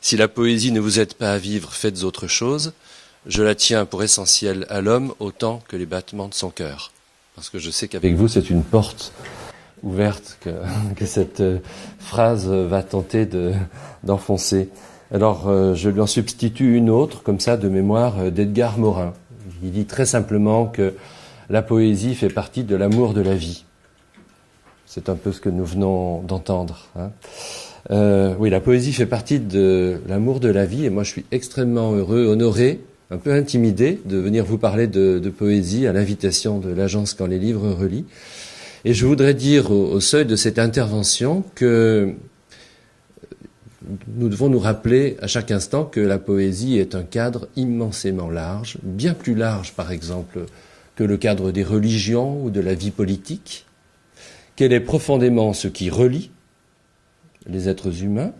Si la poésie ne vous aide pas à vivre, faites autre chose. Je la tiens pour essentielle à l'homme autant que les battements de son cœur. Parce que je sais qu'avec vous, c'est une porte ouverte que cette phrase va tenter d'enfoncer. Alors, je lui en substitue une autre, comme ça, de mémoire, d'Edgar Morin. Il dit très simplement que la poésie fait partie de l'amour de la vie. C'est un peu ce que nous venons d'entendre. Oui, la poésie fait partie de l'amour de la vie, et moi je suis extrêmement heureux, honoré, un peu intimidé de venir vous parler de poésie à l'invitation de l'agence Quand les livres relient. Et je voudrais dire au seuil de cette intervention que nous devons nous rappeler à chaque instant que la poésie est un cadre immensément large, bien plus large par exemple que le cadre des religions ou de la vie politique, qu'elle est profondément ce qui relie les êtres humains,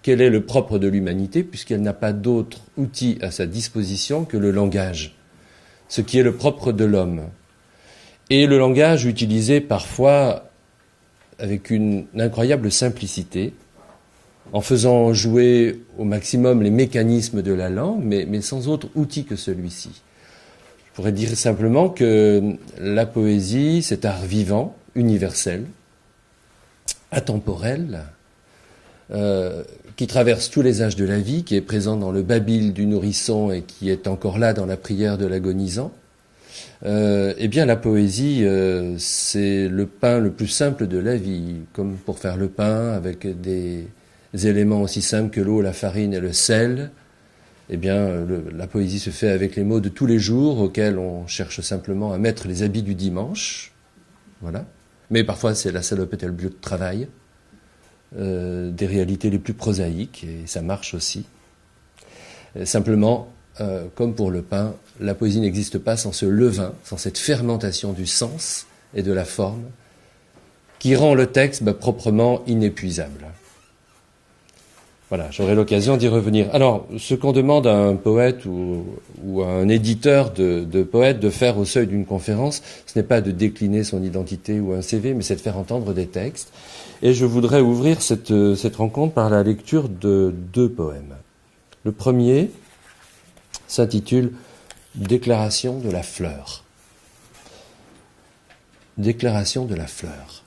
quel est le propre de l'humanité, puisqu'elle n'a pas d'autre outil à sa disposition que le langage, ce qui est le propre de l'homme. Et le langage utilisé parfois avec une incroyable simplicité, en faisant jouer au maximum les mécanismes de la langue, mais sans autre outil que celui-ci. Je pourrais dire simplement que la poésie, c'est art vivant, universel, atemporel, qui traverse tous les âges de la vie, qui est présent dans le babil du nourrisson et qui est encore là dans la prière de l'agonisant. Eh bien, la poésie, c'est le pain le plus simple de la vie, comme pour faire le pain avec des éléments aussi simples que l'eau, la farine et le sel. Eh bien, la poésie se fait avec les mots de tous les jours auxquels on cherche simplement à mettre les habits du dimanche. Voilà. Mais parfois, c'est la salopette et le lieu de travail. Des réalités les plus prosaïques, et ça marche aussi. Simplement, comme pour le pain, la poésie n'existe pas sans ce levain, sans cette fermentation du sens et de la forme, qui rend le texte proprement inépuisable. Voilà, j'aurai l'occasion d'y revenir. Alors, ce qu'on demande à un poète ou à un éditeur de poètes de faire au seuil d'une conférence, ce n'est pas de décliner son identité ou un CV, mais c'est de faire entendre des textes. Et je voudrais ouvrir cette rencontre par la lecture de 2 poèmes. Le premier s'intitule « Déclaration de la fleur ». Déclaration de la fleur.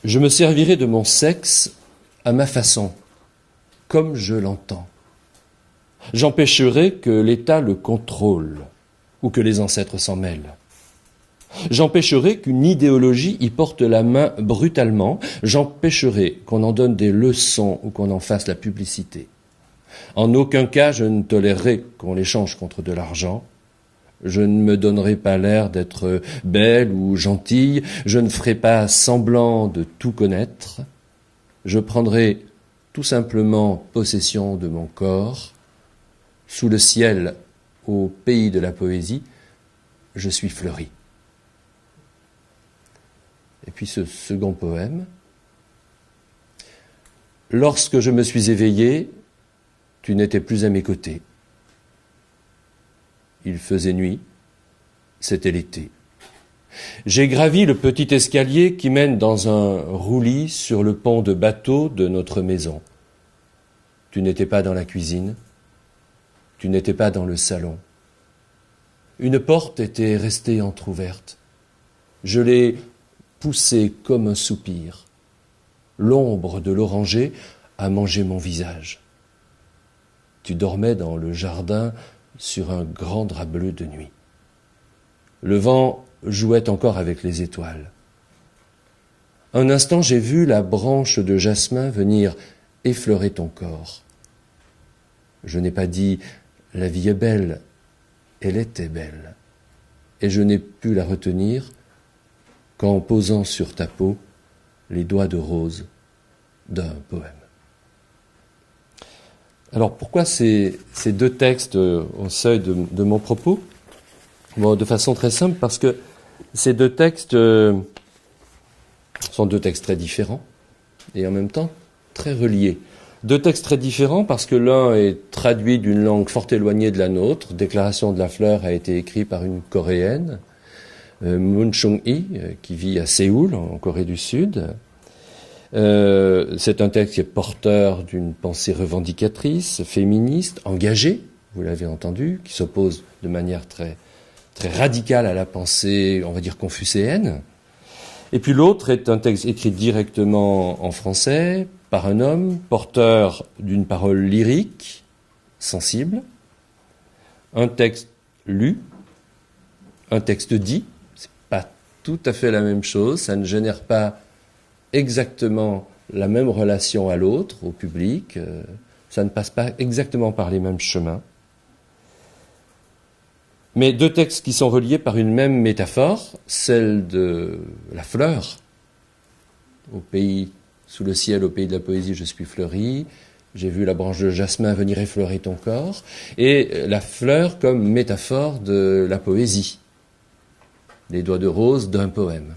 Je me servirai de mon sexe à ma façon, comme je l'entends. J'empêcherai que l'État le contrôle ou que les ancêtres s'en mêlent. J'empêcherai qu'une idéologie y porte la main brutalement. J'empêcherai qu'on en donne des leçons ou qu'on en fasse la publicité. En aucun cas, je ne tolérerai qu'on l'échange contre de l'argent. Je ne me donnerai pas l'air d'être belle ou gentille. Je ne ferai pas semblant de tout connaître. Je prendrai tout simplement possession de mon corps. Sous le ciel, au pays de la poésie, je suis fleuri. Et puis ce second poème. Lorsque je me suis éveillé, tu n'étais plus à mes côtés. Il faisait nuit, c'était l'été. J'ai gravi le petit escalier qui mène dans un roulis sur le pont de bateau de notre maison. Tu n'étais pas dans la cuisine, tu n'étais pas dans le salon. Une porte était restée entr'ouverte. Je l'ai poussée comme un soupir. L'ombre de l'oranger a mangé mon visage. Tu dormais dans le jardin sur un grand drap bleu de nuit. Le vent jouait encore avec les étoiles. Un instant, j'ai vu la branche de jasmin venir effleurer ton corps. Je n'ai pas dit « la vie est belle », elle était belle. Et je n'ai pu la retenir qu'en posant sur ta peau les doigts de rose d'un poème. Alors pourquoi ces 2 textes au seuil de mon propos ? Bon, de façon très simple, parce que ces 2 textes sont 2 textes très différents et en même temps très reliés. 2 textes très différents parce que l'un est traduit d'une langue fort éloignée de la nôtre. Déclaration de la fleur a été écrit par une Coréenne, Moon Chung-hee, qui vit à Séoul, en Corée du Sud. C'est un texte qui est porteur d'une pensée revendicatrice, féministe, engagée, vous l'avez entendu, qui s'oppose de manière très, très radicale à la pensée, on va dire, confucéenne. Et puis l'autre est un texte écrit directement en français, par un homme, porteur d'une parole lyrique, sensible, un texte lu, un texte dit, c'est pas tout à fait la même chose, ça ne génère pas exactement la même relation à l'autre, au public, ça ne passe pas exactement par les mêmes chemins. Mais deux textes qui sont reliés par une même métaphore, celle de la fleur, au pays, sous le ciel, au pays de la poésie, je suis fleuri, j'ai vu la branche de jasmin venir effleurer ton corps, et la fleur comme métaphore de la poésie, les doigts de rose d'un poème.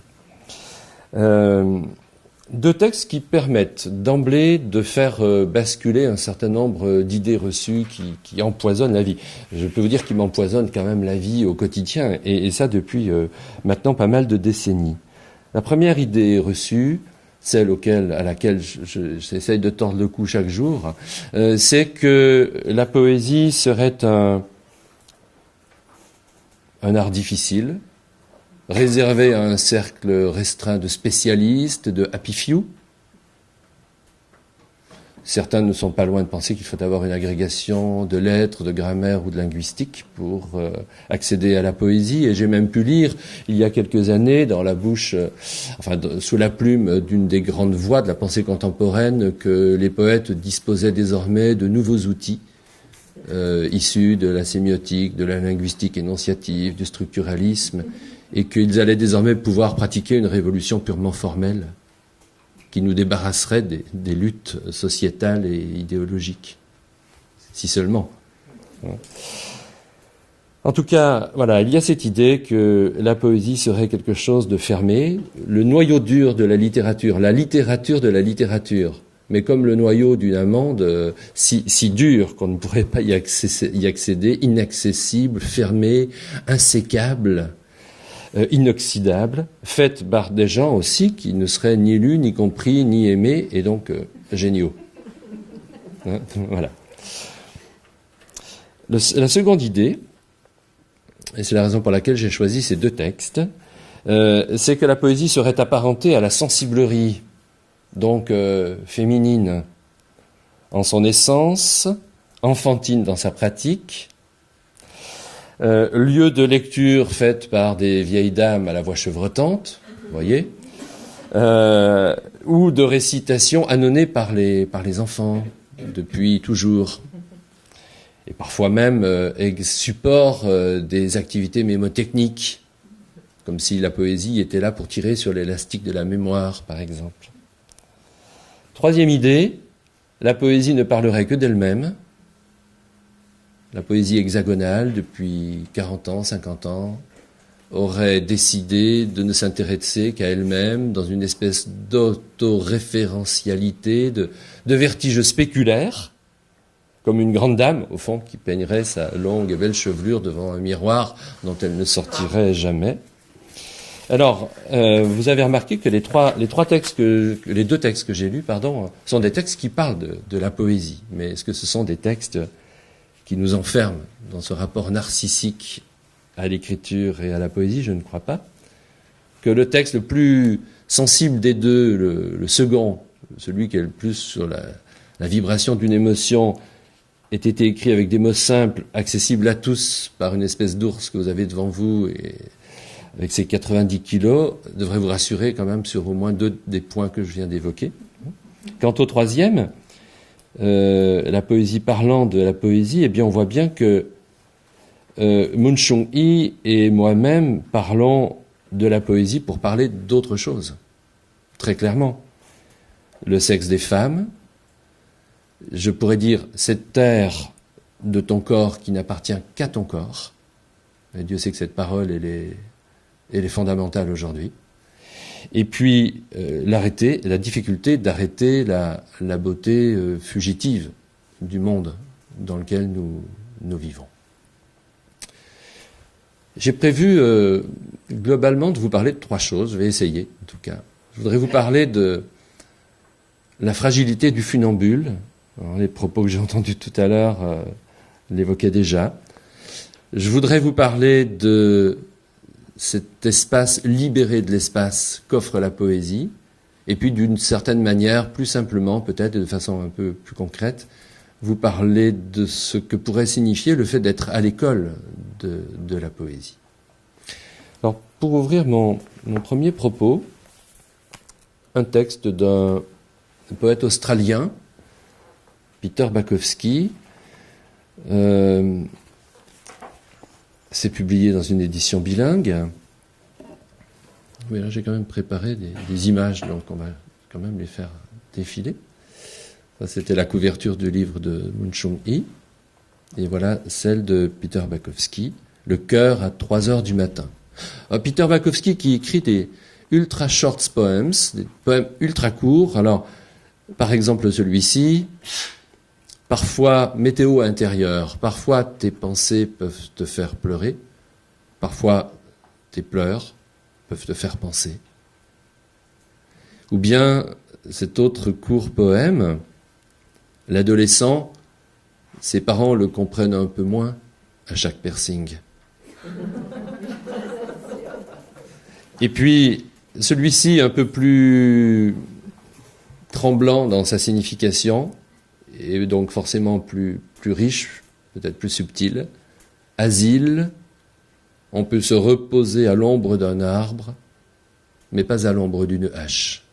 Deux textes qui permettent d'emblée de faire basculer un certain nombre d'idées reçues qui empoisonnent la vie. Je peux vous dire qu'ils m'empoisonnent quand même la vie au quotidien, et ça depuis maintenant pas mal de décennies. La première idée reçue, celle à laquelle j'essaye de tordre le cou chaque jour, c'est que la poésie serait un art difficile, réservé à un cercle restreint de spécialistes, de happy few. Certains ne sont pas loin de penser qu'il faut avoir une agrégation de lettres, de grammaire ou de linguistique pour accéder à la poésie. Et j'ai même pu lire, il y a quelques années, dans la bouche, sous la plume d'une des grandes voix de la pensée contemporaine, que les poètes disposaient désormais de nouveaux outils issus de la sémiotique, de la linguistique énonciative, du structuralisme, et qu'ils allaient désormais pouvoir pratiquer une révolution purement formelle qui nous débarrasserait des luttes sociétales et idéologiques. Si seulement. En tout cas, voilà, il y a cette idée que la poésie serait quelque chose de fermé, le noyau dur de la littérature de la littérature, mais comme le noyau d'une amande, si dur qu'on ne pourrait pas y accéder, inaccessible, fermé, insécable, inoxydable, faite par des gens aussi qui ne seraient ni lus, ni compris, ni aimés, et donc géniaux. Voilà. La seconde idée, et c'est la raison pour laquelle j'ai choisi ces deux textes, c'est que la poésie serait apparentée à la sensiblerie, donc féminine en son essence, enfantine dans sa pratique, lieu de lecture faite par des vieilles dames à la voix chevrotante, vous voyez, ou de récitation annonnée par les enfants depuis toujours, et parfois même support des activités mémotechniques, comme si la poésie était là pour tirer sur l'élastique de la mémoire, par exemple. Troisième idée, la poésie ne parlerait que d'elle-même. La poésie hexagonale, depuis 40 ans, 50 ans, aurait décidé de ne s'intéresser qu'à elle-même dans une espèce d'autoréférentialité, de vertige spéculaire, comme une grande dame, au fond, qui peignerait sa longue et belle chevelure devant un miroir dont elle ne sortirait jamais. Alors, vous avez remarqué que les deux textes que j'ai lus, sont des textes qui parlent de la poésie. Mais est-ce que ce sont des textes qui nous enferment dans ce rapport narcissique à l'écriture et à la poésie? Je ne crois pas. Que le texte le plus sensible des deux, le second, celui qui est le plus sur la vibration d'une émotion, ait été écrit avec des mots simples, accessibles à tous par une espèce d'ours que vous avez devant vous et avec ses 90 kilos, devrait vous rassurer quand même sur au moins deux des points que je viens d'évoquer. Quant au troisième, la poésie parlant de la poésie, eh bien on voit bien que Mun Chung-hee et moi-même parlons de la poésie pour parler d'autre chose, très clairement. Le sexe des femmes, je pourrais dire cette terre de ton corps qui n'appartient qu'à ton corps, et Dieu sait que cette parole elle est fondamentale aujourd'hui. Et puis la difficulté d'arrêter la beauté fugitive du monde dans lequel nous vivons. J'ai prévu globalement de vous parler de trois choses, je vais essayer en tout cas. Je voudrais vous parler de la fragilité du funambule. Alors, les propos que j'ai entendus tout à l'heure l'évoquaient déjà. Je voudrais vous parler de cet espace libéré de l'espace qu'offre la poésie, et puis d'une certaine manière, plus simplement, peut-être de façon un peu plus concrète, vous parler de ce que pourrait signifier le fait d'être à l'école de la poésie. Alors, pour ouvrir mon premier propos, un texte d'un poète australien, Peter Bukowski. C'est publié dans une édition bilingue. Oui, là j'ai quand même préparé des images, donc on va quand même les faire défiler. Ça, c'était la couverture du livre de Mun Chung-hee. Et voilà celle de Peter Bukowski, Le cœur à 3 heures du matin. Alors, Peter Bukowski qui écrit des ultra short poems, des poèmes ultra courts. Alors, par exemple celui-ci, parfois météo intérieure, parfois tes pensées peuvent te faire pleurer, parfois tes pleurs peuvent te faire penser. Ou bien cet autre court poème, l'adolescent, ses parents le comprennent un peu moins à chaque piercing. Et puis, celui-ci un peu plus tremblant dans sa signification, et donc forcément plus riche, peut-être plus subtil. Asile, on peut se reposer à l'ombre d'un arbre, mais pas à l'ombre d'une hache.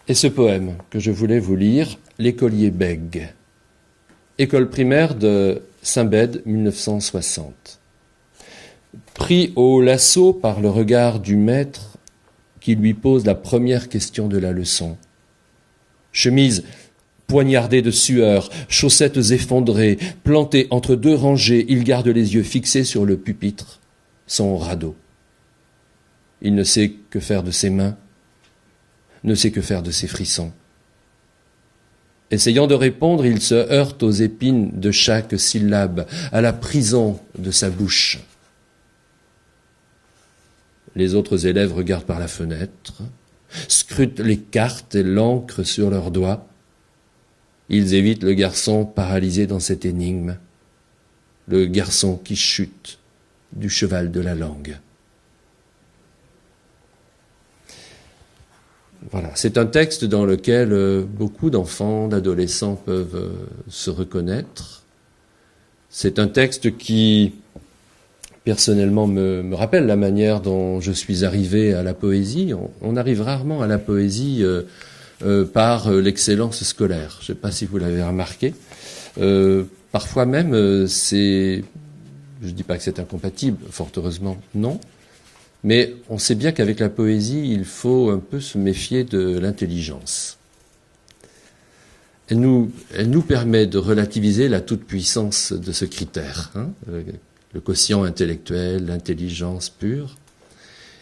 Et ce poème que je voulais vous lire, L'écolier bègue. École primaire de Saint-Bède, 1960. Pris au lasso par le regard du maître qui lui pose la première question de la leçon. Chemise poignardée de sueur, chaussettes effondrées, planté entre 2 rangées, il garde les yeux fixés sur le pupitre, son radeau. Il ne sait que faire de ses mains, ne sait que faire de ses frissons. Essayant de répondre, il se heurte aux épines de chaque syllabe, à la prison de sa bouche. Les autres élèves regardent par la fenêtre, scrutent les cartes et l'encre sur leurs doigts. Ils évitent le garçon paralysé dans cette énigme, le garçon qui chute du cheval de la langue. Voilà, c'est un texte dans lequel beaucoup d'enfants, d'adolescents peuvent se reconnaître. C'est un texte qui, personnellement, me rappelle la manière dont je suis arrivé à la poésie. On arrive rarement à la poésie par l'excellence scolaire. Je ne sais pas si vous l'avez remarqué. Parfois même, je ne dis pas que c'est incompatible, fort heureusement, non. Mais on sait bien qu'avec la poésie, il faut un peu se méfier de l'intelligence. Elle nous permet de relativiser la toute-puissance de ce critère, le quotient intellectuel, l'intelligence pure.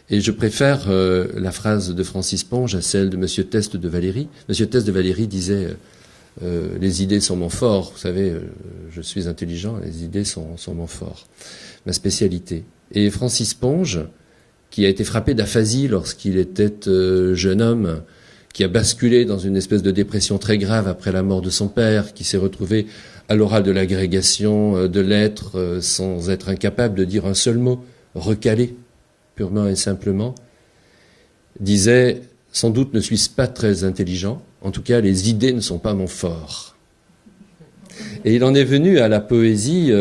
Et je préfère la phrase de Francis Ponge à celle de Monsieur Teste de Valéry. Monsieur Teste de Valéry disait les idées sont mon fort. Vous savez, je suis intelligent, les idées sont mon fort, ma spécialité. Et Francis Ponge, qui a été frappé d'aphasie lorsqu'il était jeune homme, qui a basculé dans une espèce de dépression très grave après la mort de son père, qui s'est retrouvé à l'oral de l'agrégation de lettres sans être incapable de dire un seul mot, recalé, purement et simplement, disait « Sans doute ne suis-je pas très intelligent, en tout cas les idées ne sont pas mon fort ». Et il en est venu à la poésie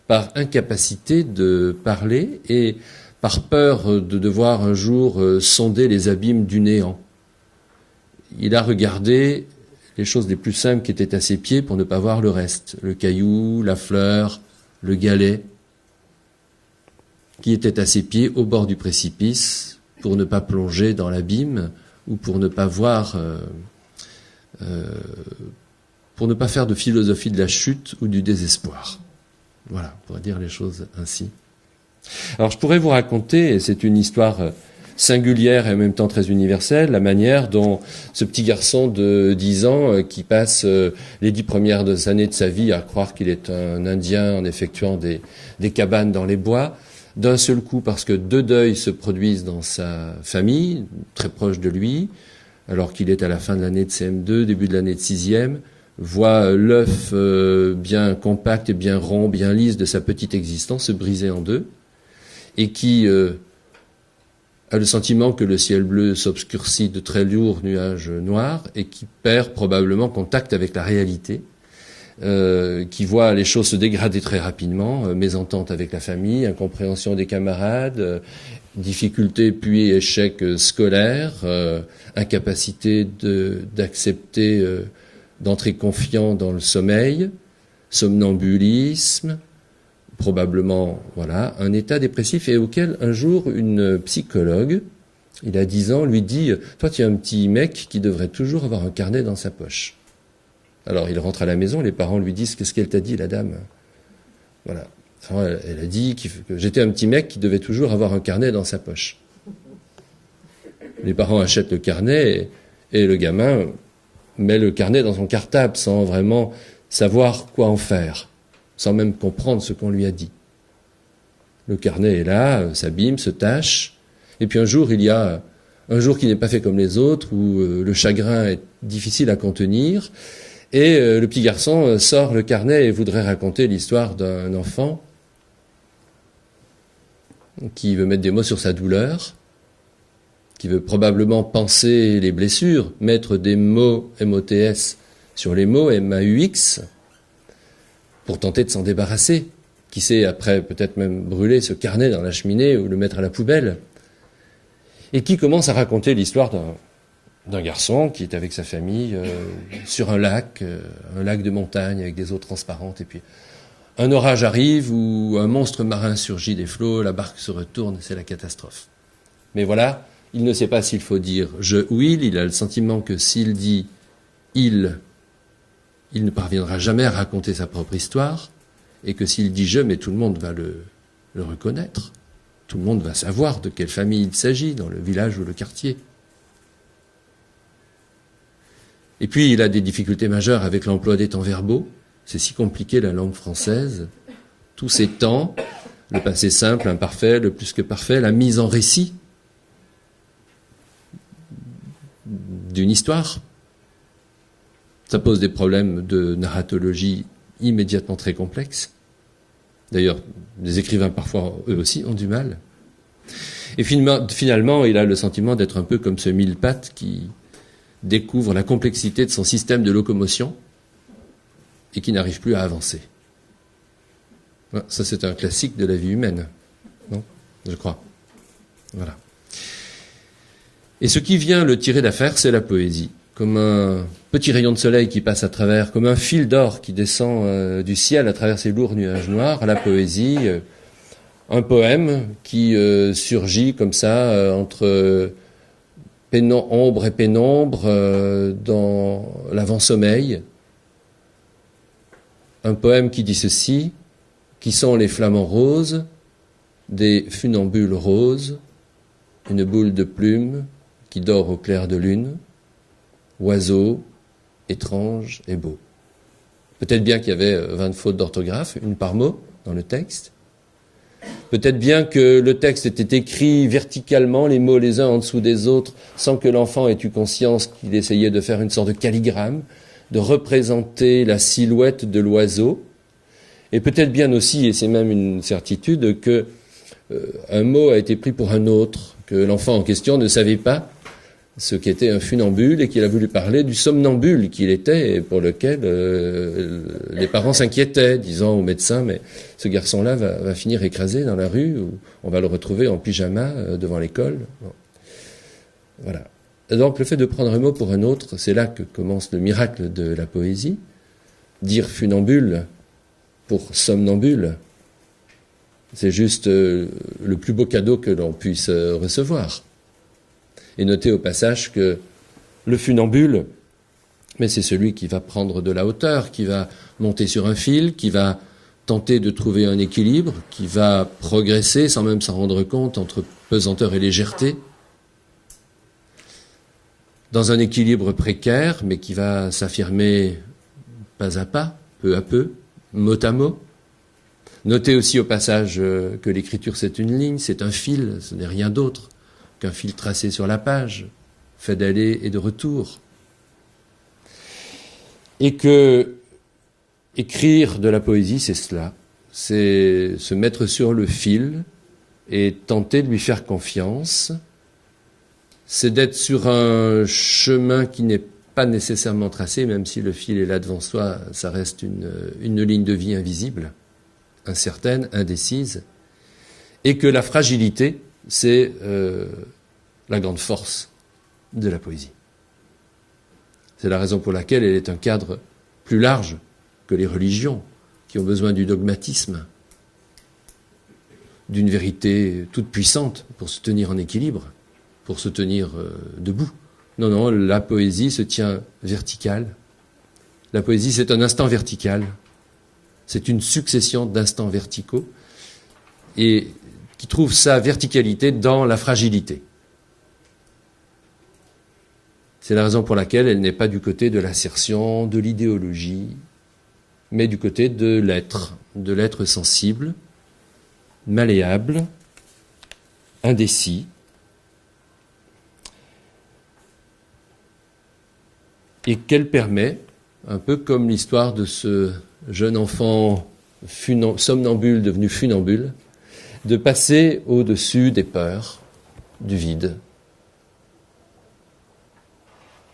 par incapacité de parler et par peur de devoir un jour sonder les abîmes du néant. Il a regardé les choses les plus simples qui étaient à ses pieds pour ne pas voir le reste, le caillou, la fleur, le galet, qui étaient à ses pieds au bord du précipice pour ne pas plonger dans l'abîme ou pour ne pas voir, pour ne pas faire de philosophie de la chute ou du désespoir. Voilà, on pourrait dire les choses ainsi. Alors je pourrais vous raconter, et c'est une histoire singulière et en même temps très universelle, la manière dont ce petit garçon de 10 ans qui passe les 10 premières années de sa vie à croire qu'il est un Indien en effectuant des cabanes dans les bois, d'un seul coup, parce que 2 deuils se produisent dans sa famille, très proche de lui, alors qu'il est à la fin de l'année de CM2, début de l'année de 6e, voit l'œuf bien compact et bien rond, bien lisse de sa petite existence se briser en deux, et qui a le sentiment que le ciel bleu s'obscurcit de très lourds nuages noirs, et qui perd probablement contact avec la réalité, qui voit les choses se dégrader très rapidement, mésentente avec la famille, incompréhension des camarades, difficultés puis échecs scolaires, incapacité d'accepter, d'entrer confiant dans le sommeil, somnambulisme, probablement, voilà, un état dépressif, et auquel un jour une psychologue, il a 10 ans, lui dit « Toi, tu es un petit mec qui devrait toujours avoir un carnet dans sa poche. » Alors, il rentre à la maison, les parents lui disent « Qu'est-ce qu'elle t'a dit, la dame ?» Voilà. Alors, elle a dit que j'étais un petit mec qui devait toujours avoir un carnet dans sa poche. Les parents achètent le carnet et le gamin met le carnet dans son cartable sans vraiment savoir quoi en faire, sans même comprendre ce qu'on lui a dit. Le carnet est là, s'abîme, se tache, et puis un jour, il y a un jour qui n'est pas fait comme les autres, où le chagrin est difficile à contenir, et le petit garçon sort le carnet et voudrait raconter l'histoire d'un enfant qui veut mettre des mots sur sa douleur, qui veut probablement penser les blessures, mettre des mots MOTS sur les mots MAUX, pour tenter de s'en débarrasser. Qui sait, après, peut-être même brûler ce carnet dans la cheminée ou le mettre à la poubelle. Et qui commence à raconter l'histoire d'un garçon qui est avec sa famille sur un lac de montagne avec des eaux transparentes, et puis un orage arrive où un monstre marin surgit des flots, la barque se retourne, c'est la catastrophe. Mais voilà, il ne sait pas s'il faut dire « je » ou « il a le sentiment que s'il dit « il ne parviendra jamais à raconter sa propre histoire, et que s'il dit « je », mais tout le monde va le reconnaître, tout le monde va savoir de quelle famille il s'agit dans le village ou le quartier. Et puis, il a des difficultés majeures avec l'emploi des temps verbaux. C'est si compliqué, la langue française. Tous ces temps, le passé simple, imparfait, le plus que parfait, la mise en récit d'une histoire. Ça pose des problèmes de narratologie immédiatement très complexes. D'ailleurs, les écrivains, parfois, eux aussi, ont du mal. Et finalement, il a le sentiment d'être un peu comme ce mille-pattes qui découvre la complexité de son système de locomotion et qui n'arrive plus à avancer. Ça, c'est un classique de la vie humaine, non ? Je crois. Voilà. Et ce qui vient le tirer d'affaire, c'est la poésie. Comme un petit rayon de soleil qui passe à travers, comme un fil d'or qui descend du ciel à travers ces lourds nuages noirs, la poésie, un poème qui surgit comme ça entre ombre et pénombre dans l'avant-sommeil. Un poème qui dit ceci: qui sont les flamants roses, des funambules roses, une boule de plume qui dort au clair de lune, oiseau, étrange et beau. Peut-être bien qu'il y avait 20 fautes d'orthographe, une par mot, dans le texte. Peut-être bien que le texte était écrit verticalement, les mots les uns en dessous des autres, sans que l'enfant ait eu conscience qu'il essayait de faire une sorte de calligramme, de représenter la silhouette de l'oiseau. Et peut-être bien aussi, et c'est même une certitude, que un mot a été pris pour un autre, que l'enfant en question ne savait pas ce qu'était un funambule et qu'il a voulu parler du somnambule qu'il était et pour lequel les parents s'inquiétaient, disant au médecin « mais ce garçon-là va finir écrasé dans la rue ou on va le retrouver en pyjama devant l'école. » Bon. Voilà. Et donc le fait de prendre un mot pour un autre, c'est là que commence le miracle de la poésie. Dire funambule pour somnambule, c'est juste le plus beau cadeau que l'on puisse recevoir. Et notez au passage que le funambule, mais c'est celui qui va prendre de la hauteur, qui va monter sur un fil, qui va tenter de trouver un équilibre, qui va progresser sans même s'en rendre compte entre pesanteur et légèreté, dans un équilibre précaire, mais qui va s'affirmer pas à pas, peu à peu, mot à mot. Notez aussi au passage que l'écriture c'est une ligne, c'est un fil, ce n'est rien d'autre qu'un fil tracé sur la page. fait d'aller et de retour. Et que écrire de la poésie, c'est cela. C'est se mettre sur le fil et tenter de lui faire confiance. C'est d'être sur un chemin qui n'est pas nécessairement tracé, même si le fil est là devant soi, ça reste une ligne de vie invisible, incertaine, indécise. Et que la fragilité, c'est la grande force de la poésie. C'est la raison pour laquelle elle est un cadre plus large que les religions, qui ont besoin du dogmatisme, d'une vérité toute puissante pour se tenir en équilibre, pour se tenir debout. Non, non, la poésie se tient verticale. La poésie, c'est un instant vertical. C'est une succession d'instants verticaux et qui trouve sa verticalité dans la fragilité. C'est la raison pour laquelle elle n'est pas du côté de l'assertion, de l'idéologie, mais du côté de l'être sensible, malléable, indécis, et qu'elle permet, un peu comme l'histoire de ce jeune enfant somnambule devenu funambule, de passer au-dessus des peurs, du vide,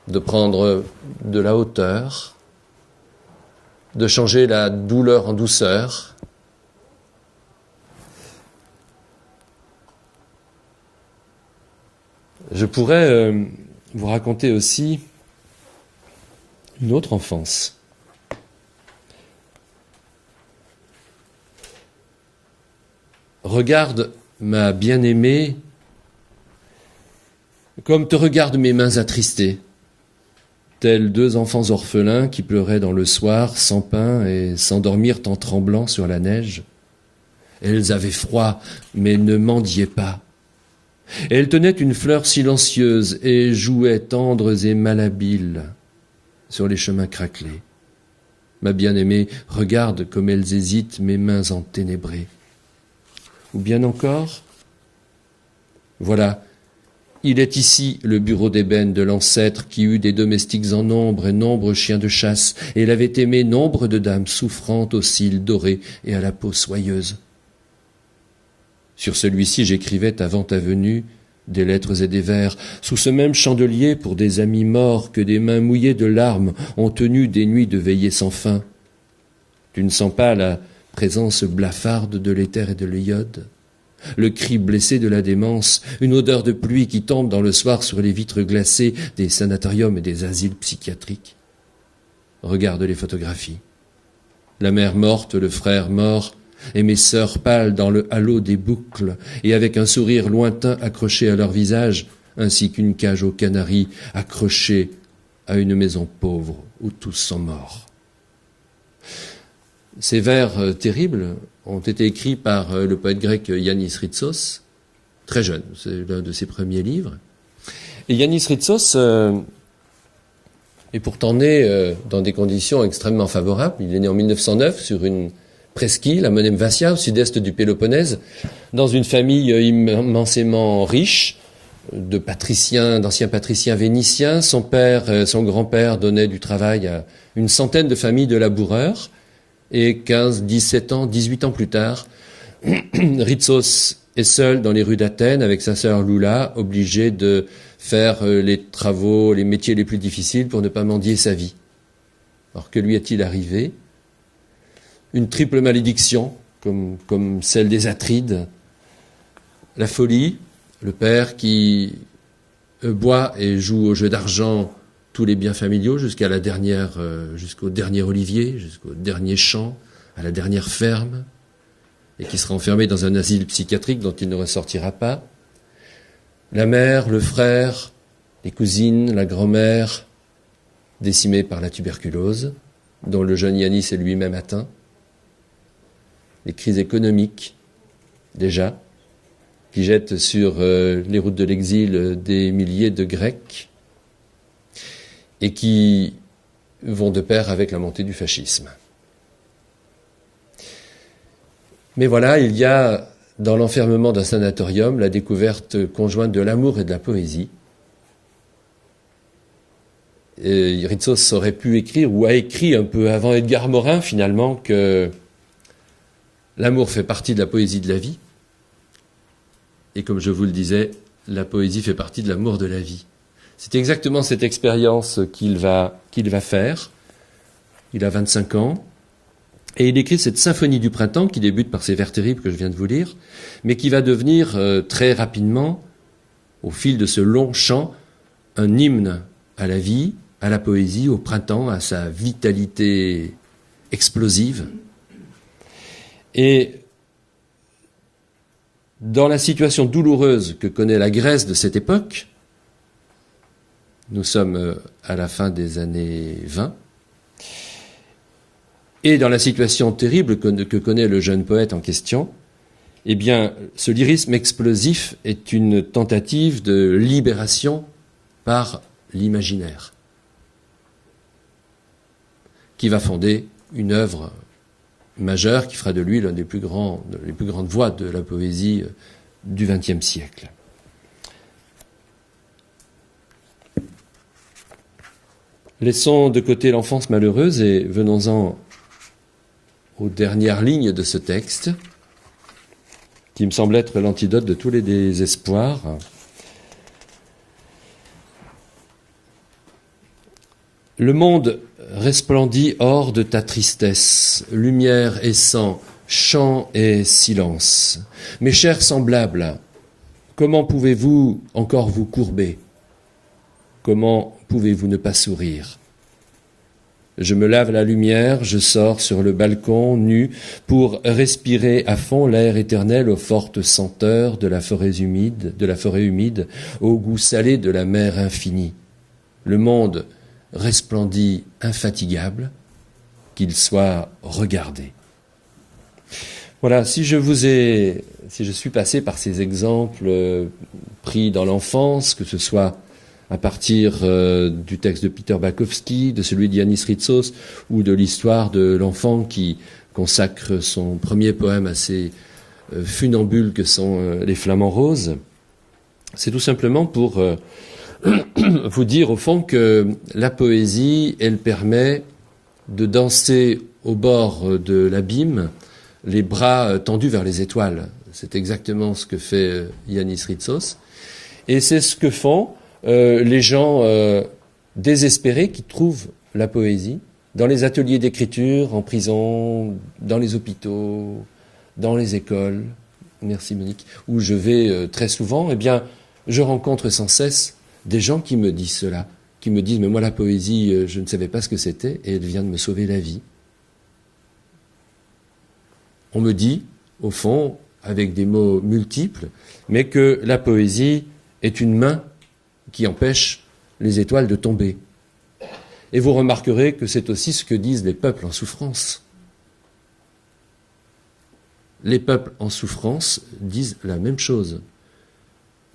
de prendre de la hauteur, de changer la douleur en douceur. Je pourrais vous raconter aussi une autre enfance. Regarde ma bien-aimée comme te regardent mes mains attristées, tels deux enfants orphelins qui pleuraient dans le soir sans pain et s'endormirent en tremblant sur la neige. Elles avaient froid, mais ne mendiaient pas. Elles tenaient une fleur silencieuse et jouaient tendres et malhabiles sur les chemins craquelés. Ma bien-aimée, regarde comme elles hésitent, mes mains enténébrées. Ou bien encore, voilà, il est ici le bureau d'ébène de l'ancêtre qui eut des domestiques en nombre et nombreux chiens de chasse, et il avait aimé nombre de dames souffrantes aux cils dorés et à la peau soyeuse. Sur celui-ci j'écrivais avant ta venue des lettres et des vers, sous ce même chandelier pour des amis morts que des mains mouillées de larmes ont tenu des nuits de veillée sans fin. Tu ne sens pas la présence blafarde de l'éther et de l'iode, le cri blessé de la démence, une odeur de pluie qui tombe dans le soir sur les vitres glacées des sanatoriums et des asiles psychiatriques. Regarde les photographies. La mère morte, le frère mort, et mes sœurs pâles dans le halo des boucles, et avec un sourire lointain accroché à leur visage, ainsi qu'une cage aux canaris accrochée à une maison pauvre où tous sont morts. Ces vers terribles ont été écrits par le poète grec Yannis Ritsos, très jeune, c'est l'un de ses premiers livres. Et Yannis Ritsos est pourtant né dans des conditions extrêmement favorables. Il est né en 1909 sur une presqu'île à Monemvasia, au sud-est du Péloponnèse, dans une famille immensément riche, de patriciens, d'anciens patriciens vénitiens. Son père, son grand-père donnait du travail à une centaine de familles de laboureurs. Et 15, 17 ans, 18 ans plus tard, Ritsos est seul dans les rues d'Athènes avec sa sœur Lula, obligé de faire les travaux, les métiers les plus difficiles pour ne pas mendier sa vie. Alors que lui est-il arrivé ? Une triple malédiction, comme celle des Atrides. La folie, le père qui boit et joue au jeu d'argent tous les biens familiaux jusqu'au dernier olivier, jusqu'au dernier champ, à la dernière ferme, et qui sera enfermé dans un asile psychiatrique dont il ne ressortira pas. La mère, le frère, les cousines, la grand-mère, décimés par la tuberculose, dont le jeune Yannis est lui-même atteint. Les crises économiques, déjà, qui jettent sur les routes de l'exil des milliers de Grecs, et qui vont de pair avec la montée du fascisme. Mais voilà, il y a dans l'enfermement d'un sanatorium la découverte conjointe de l'amour et de la poésie. Ritsos aurait pu écrire, ou a écrit un peu avant Edgar Morin, finalement, que l'amour fait partie de la poésie de la vie. Et comme je vous le disais, la poésie fait partie de l'amour de la vie. C'est exactement cette expérience qu'il va faire. Il a 25 ans. Et il écrit cette symphonie du printemps qui débute par ces vers terribles que je viens de vous lire, mais qui va devenir très rapidement, au fil de ce long chant, un hymne à la vie, à la poésie, au printemps, à sa vitalité explosive. Et dans la situation douloureuse que connaît la Grèce de cette époque, nous sommes à la fin des années 20, et dans la situation terrible que connaît le jeune poète en question, eh bien, ce lyrisme explosif est une tentative de libération par l'imaginaire, qui va fonder une œuvre majeure qui fera de lui l'un des plus grandes voix de la poésie du XXe siècle. Laissons de côté l'enfance malheureuse et venons-en aux dernières lignes de ce texte, qui me semble être l'antidote de tous les désespoirs. Le monde resplendit hors de ta tristesse, lumière et sang, chant et silence. Mes chers semblables, comment pouvez-vous encore vous courber? Comment pouvez-vous ne pas sourire? Je me lave la lumière, je sors sur le balcon nu pour respirer à fond l'air éternel aux fortes senteurs de la forêt humide, au goût salé de la mer infinie. Le monde resplendit infatigable, qu'il soit regardé. Voilà, si je suis passé par ces exemples pris dans l'enfance, que ce soit à partir du texte de Peter Bakowski, de celui d'Yannis Ritsos, ou de l'histoire de l'enfant qui consacre son premier poème à ces funambules que sont les flamants roses, c'est tout simplement pour vous dire au fond que la poésie, elle permet de danser au bord de l'abîme, les bras tendus vers les étoiles. C'est exactement ce que fait Yannis Ritsos. Et c'est ce que font les gens désespérés qui trouvent la poésie dans les ateliers d'écriture, en prison, dans les hôpitaux, dans les écoles, merci Monique, où je vais très souvent, eh bien, je rencontre sans cesse des gens qui me disent cela, qui me disent « mais moi la poésie, je ne savais pas ce que c'était et elle vient de me sauver la vie ». On me dit, au fond, avec des mots multiples, mais que la poésie est une main qui empêche les étoiles de tomber. Et vous remarquerez que c'est aussi ce que disent les peuples en souffrance. Les peuples en souffrance disent la même chose.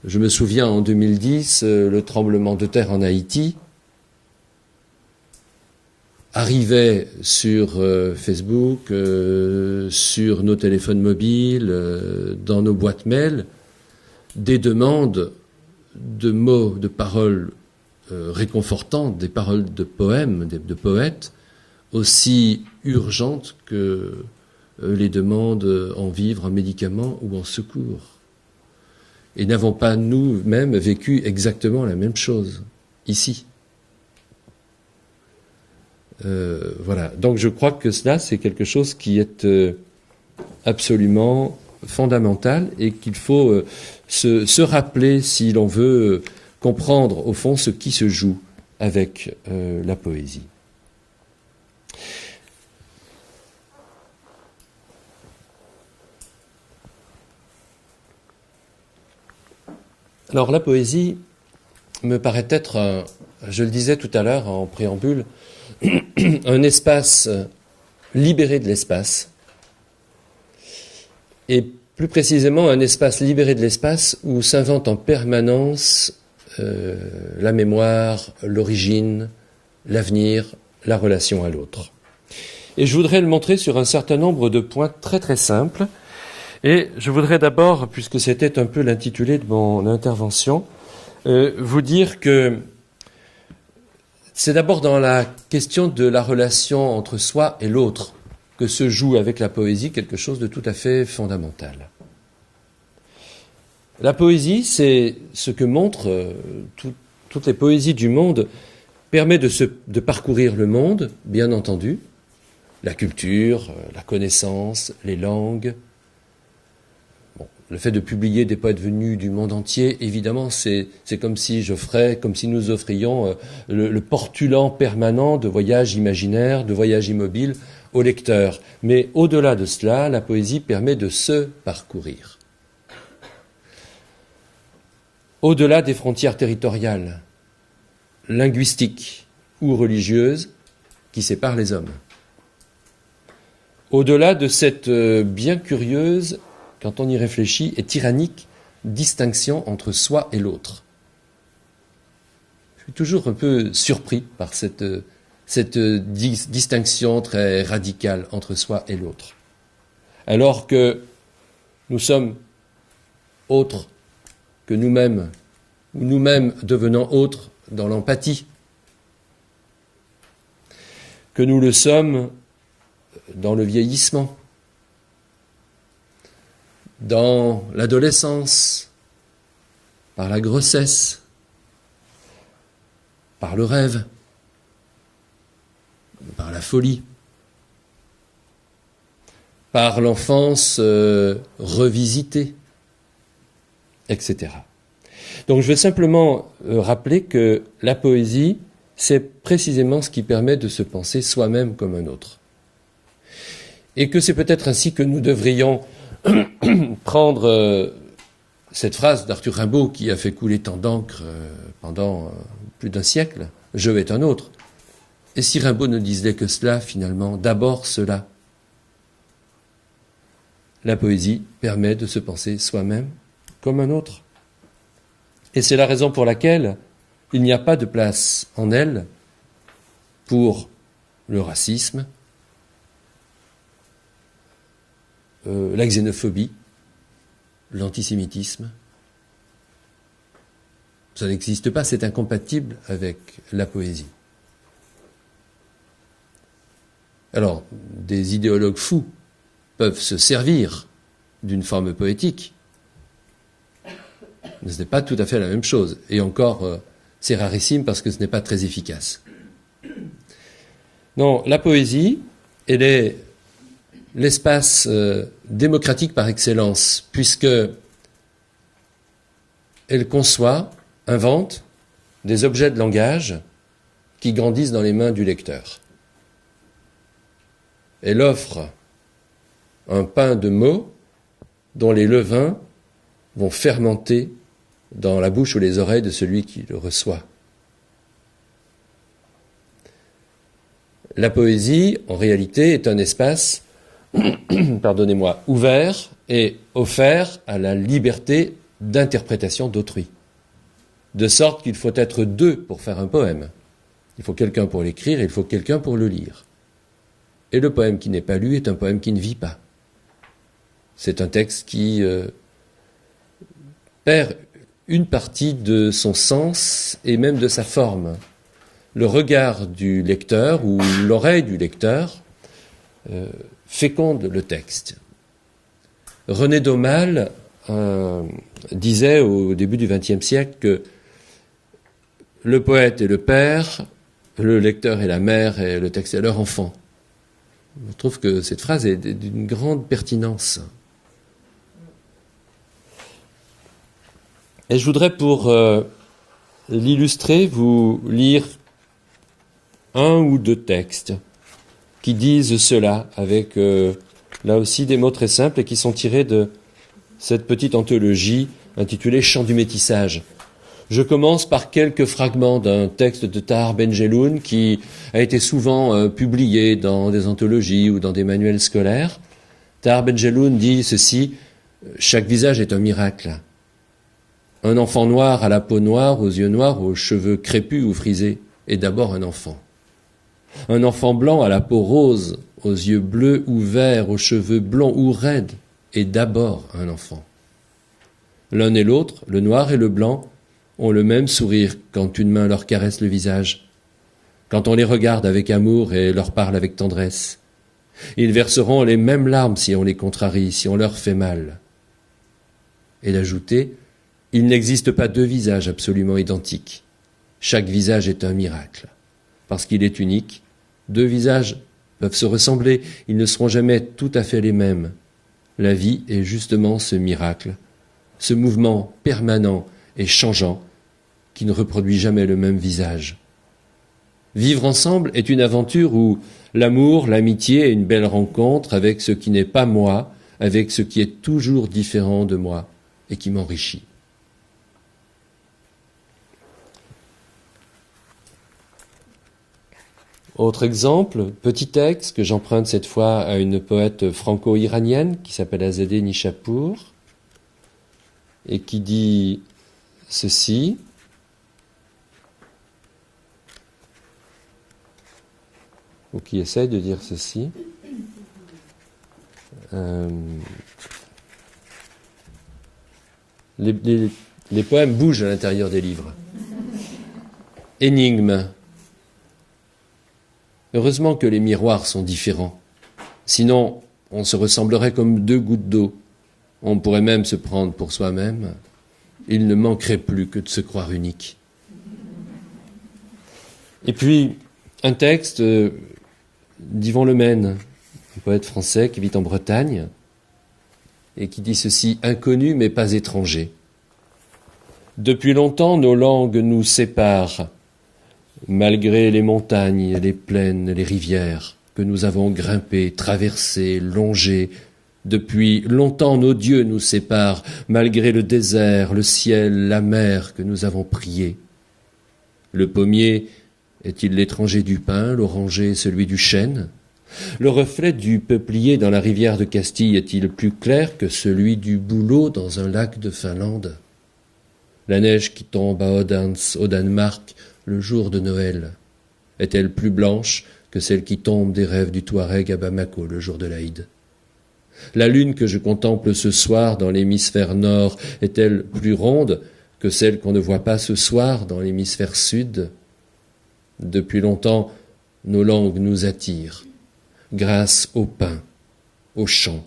Je me souviens en 2010, le tremblement de terre en Haïti arrivait sur Facebook, sur nos téléphones mobiles, dans nos boîtes mail, des demandes de mots, de paroles réconfortantes, des paroles de poèmes, de poètes, aussi urgentes que les demandes en vivres, en médicaments ou en secours. Et n'avons pas nous-mêmes vécu exactement la même chose, ici. Voilà. Donc je crois que cela, c'est quelque chose qui est absolument fondamental et qu'il faut se rappeler si l'on veut comprendre au fond ce qui se joue avec la poésie. Alors la poésie me paraît être, je le disais tout à l'heure en préambule, un espace libéré de l'espace, et plus précisément un espace libéré de l'espace où s'invente en permanence la mémoire, l'origine, l'avenir, la relation à l'autre. Et je voudrais le montrer sur un certain nombre de points très très simples. Et je voudrais d'abord, puisque c'était un peu l'intitulé de mon intervention, vous dire que C'est d'abord dans la question de la relation entre soi et l'autre que se joue avec la poésie quelque chose de tout à fait fondamental. La poésie, c'est ce que montrent toutes les poésies du monde, permet de parcourir le monde, bien entendu, la culture, la connaissance, les langues. Bon, le fait de publier des poètes venus du monde entier, évidemment, c'est comme si nous offrions le portulan permanent de voyages imaginaires, de voyages immobiles au lecteur. Mais au-delà de cela, la poésie permet de se parcourir. Au-delà des frontières territoriales, linguistiques ou religieuses qui séparent les hommes. Au-delà de cette bien curieuse, quand on y réfléchit, et tyrannique distinction entre soi et l'autre. Je suis toujours un peu surpris par cette distinction très radicale entre soi et l'autre. Alors que nous sommes autres que nous-mêmes, ou nous-mêmes devenant autres dans l'empathie, que nous le sommes dans le vieillissement, dans l'adolescence, par la grossesse, par le rêve, par la folie, par l'enfance revisitée, etc. Donc je vais simplement rappeler que la poésie, c'est précisément ce qui permet de se penser soi-même comme un autre. Et que c'est peut-être ainsi que nous devrions prendre cette phrase d'Arthur Rimbaud qui a fait couler tant d'encre pendant plus d'un siècle, « Je est un autre ». Et si Rimbaud ne disait que cela, finalement, d'abord cela, la poésie permet de se penser soi-même comme un autre. Et c'est la raison pour laquelle il n'y a pas de place en elle pour le racisme, la xénophobie, l'antisémitisme. Ça n'existe pas, c'est incompatible avec la poésie. Alors, des idéologues fous peuvent se servir d'une forme poétique, mais ce n'est pas tout à fait la même chose. Et encore, c'est rarissime parce que ce n'est pas très efficace. Non, la poésie, elle est l'espace démocratique par excellence, puisque elle conçoit, invente des objets de langage qui grandissent dans les mains du lecteur. Elle offre un pain de mots dont les levains vont fermenter dans la bouche ou les oreilles de celui qui le reçoit. La poésie, en réalité, est un espace, ouvert et offert à la liberté d'interprétation d'autrui. De sorte qu'il faut être deux pour faire un poème. Il faut quelqu'un pour l'écrire et il faut quelqu'un pour le lire. Et le poème qui n'est pas lu est un poème qui ne vit pas. C'est un texte qui perd une partie de son sens et même de sa forme. Le regard du lecteur ou l'oreille du lecteur féconde le texte. René Daumal disait au début du XXe siècle que le poète est le père, le lecteur est la mère et le texte est leur enfant. Je trouve que cette phrase est d'une grande pertinence. Et je voudrais, pour l'illustrer, vous lire un ou deux textes qui disent cela, avec là aussi des mots très simples et qui sont tirés de cette petite anthologie intitulée « Chants du métissage ». Je commence par quelques fragments d'un texte de Tahar Benjeloun qui a été souvent publié dans des anthologies ou dans des manuels scolaires. Tahar Benjeloun dit ceci: « Chaque visage est un miracle. Un enfant noir à la peau noire, aux yeux noirs, aux cheveux crépus ou frisés est d'abord un enfant. Un enfant blanc à la peau rose, aux yeux bleus ou verts, aux cheveux blonds ou raides est d'abord un enfant. L'un et l'autre, le noir et le blanc, ont le même sourire quand une main leur caresse le visage. quand on les regarde avec amour et leur parle avec tendresse. Ils verseront les mêmes larmes si on les contrarie, si on leur fait mal. Et d'ajouter, il n'existe pas deux visages absolument identiques. Chaque visage est un miracle. Parce qu'il est unique, deux visages peuvent se ressembler, ils ne seront jamais tout à fait les mêmes. La vie est justement ce miracle, ce mouvement permanent et changeant qui ne reproduit jamais le même visage. Vivre ensemble est une aventure où l'amour, l'amitié est une belle rencontre avec ce qui n'est pas moi, avec ce qui est toujours différent de moi et qui m'enrichit. Autre exemple, petit texte que j'emprunte cette fois à une poète franco-iranienne qui s'appelle Azadeh Nishapur et qui dit ceci. Ou qui essaye de dire ceci. Les poèmes bougent à l'intérieur des livres. Énigme. Heureusement que les miroirs sont différents. Sinon, on se ressemblerait comme deux gouttes d'eau. On pourrait même se prendre pour soi-même. Il ne manquerait plus que de se croire unique. Et puis, un texte d'Yvon Lemaine, un poète français qui vit en Bretagne, et qui dit ceci, « Inconnu mais pas étranger. Depuis longtemps, nos langues nous séparent, malgré les montagnes, les plaines, les rivières que nous avons grimpées, traversées, longées. Depuis longtemps, nos dieux nous séparent, malgré le désert, le ciel, la mer que nous avons priés. Le pommier est-il l'étranger du pin, l'oranger celui du chêne? Le reflet du peuplier dans la rivière de Castille est-il plus clair que celui du bouleau dans un lac de Finlande? La neige qui tombe à Odense, au Danemark, le jour de Noël, est-elle plus blanche que celle qui tombe des rêves du Touareg à Bamako le jour de l'Aïd? La lune que je contemple ce soir dans l'hémisphère nord est-elle plus ronde que celle qu'on ne voit pas ce soir dans l'hémisphère sud? Depuis longtemps, nos langues nous attirent, grâce au pain, au chant,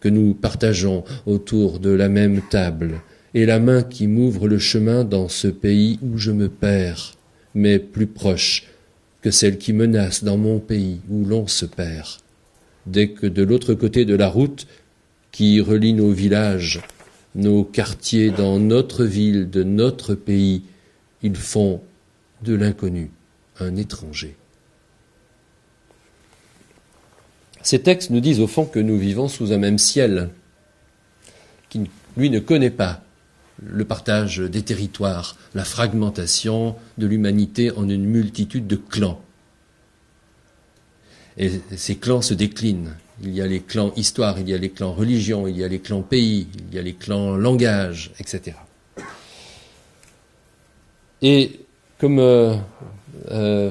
que nous partageons autour de la même table, et la main qui m'ouvre le chemin dans ce pays où je me perds, mais plus proche que celle qui menace dans mon pays où l'on se perd. Dès que de l'autre côté de la route qui relie nos villages, nos quartiers dans notre ville de notre pays, ils font de l'inconnu un étranger. Ces textes nous disent au fond que nous vivons sous un même ciel, qui, lui, ne connaît pas le partage des territoires, la fragmentation de l'humanité en une multitude de clans. Et ces clans se déclinent. Il y a les clans histoire, il y a les clans religion, il y a les clans pays, il y a les clans langage, etc. Et comme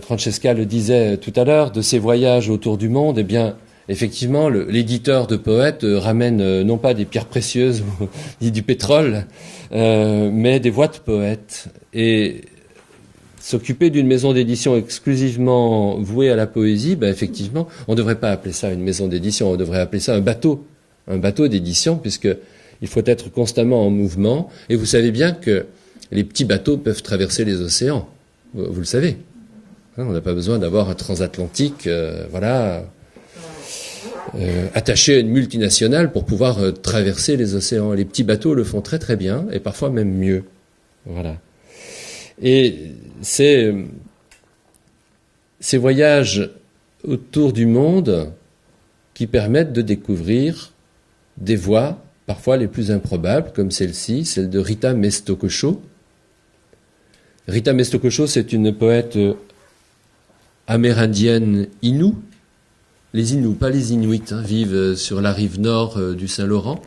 Francesca le disait tout à l'heure, de ces voyages autour du monde, eh bien, effectivement, l'éditeur de poètes ramène non pas des pierres précieuses ni du pétrole, mais des voix de poètes. Et s'occuper d'une maison d'édition exclusivement vouée à la poésie, ben effectivement, on ne devrait pas appeler ça une maison d'édition, on devrait appeler ça un bateau d'édition, puisqu'il faut être constamment en mouvement. Et vous savez bien que les petits bateaux peuvent traverser les océans, vous le savez. On n'a pas besoin d'avoir un transatlantique, attaché à une multinationale pour pouvoir traverser les océans. Les petits bateaux le font très très bien, et parfois même mieux. Voilà. Et ces voyages autour du monde qui permettent de découvrir des voies, parfois les plus improbables, comme celle-ci, celle de Rita Mestokosho. Rita Mestokosho, c'est une poète amérindienne Innu. Les Innus, pas les Inuits, vivent sur la rive nord du Saint-Laurent.